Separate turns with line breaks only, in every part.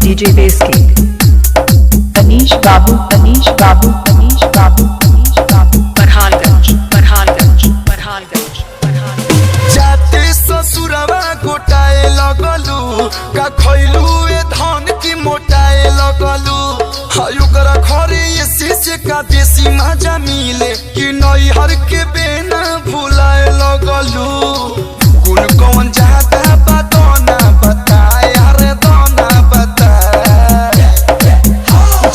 DJ Beski, Anish Babu, Anish Babu, Anish Babu, Anish Babu, Parhalganj, Parhalganj, Parhalganj, Parhalganj.
जाते ससुरवा गोटाए लगलू का खैलू ए धान की मोटाए लगलू हायो करा खरे ये शीशे का देसी मजा मिले कि नैहर के बेना भुलाए लगलू गुण कौन जाता बतना बता यार दोना बता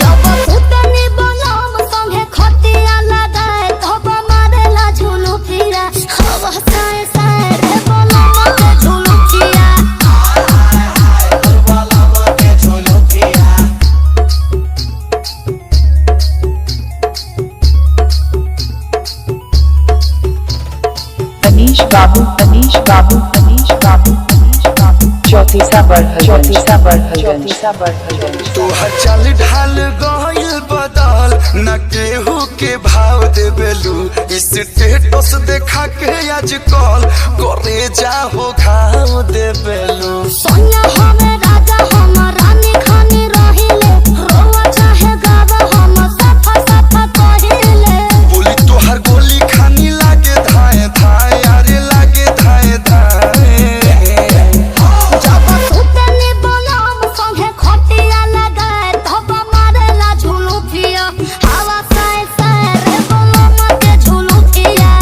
जब सुतनी बनम संगे खटिया लगाए तब मारेला झुलू फिरा हवा साए साए रे बनम के झुलू फिरा
Anish Babu, Anish Babu, Anish Babu, Anish Babu. चौथी साबर, चौथी साबर, चौथी साबर.
तो चल ढाल गइल बदल न केहू के भाव देबेलू स्टेटस देखा के आजकल करे जाहो घाव देबेलू
सोनिया हमें राजा हम रानी खानी रहिले रोवा चाहे गावा हम सफा सफा कहिले
बोली तोहर गोली खानी लागे धाए धाए अरे लागे धाए धाए
जब सुतनी बनम संगे खटिया लगाए तब मारेला झुलू फिया हवा साए साए रे बनम के झुलू फिया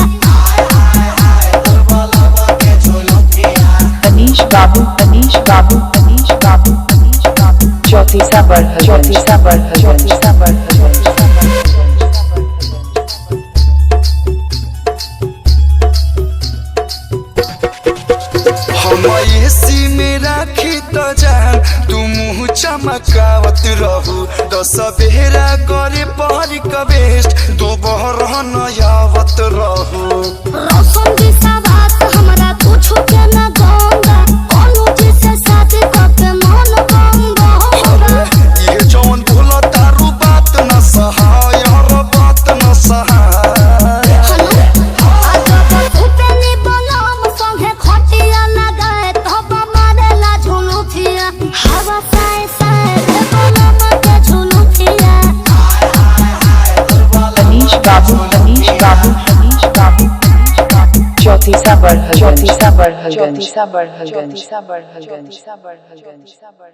Anish Babu, Anish Babu, Anish Babu, Anish Babu. चौथी साबर, चौथी साबर, चौथी साबर, चौथी साबर.
हम एसी में राखी तो जान तू मुँह चमकावत रहू तो सवेरा करे पहरी कबेस्ट दोपहर नयावत रहू
रोशन जी सवास हमरा कुछ के न गंगा कोनो जी से शादी करके मन गंगा होगा
ये जौन भूल तारू बात न सहाय हर बात न सहाय
आज सुतनी बनम संगे खटिया लगाए तब मारेला झुलू फिया हवा साए साए रे बनम के झुलू फिया
Anish Babu, Anish Babu, Anish Babu, Anish Babu. चौथी साबर, चौथी साबर, चौथी साबर, चौथी साबर, चौथी साबर, चौथी साबर.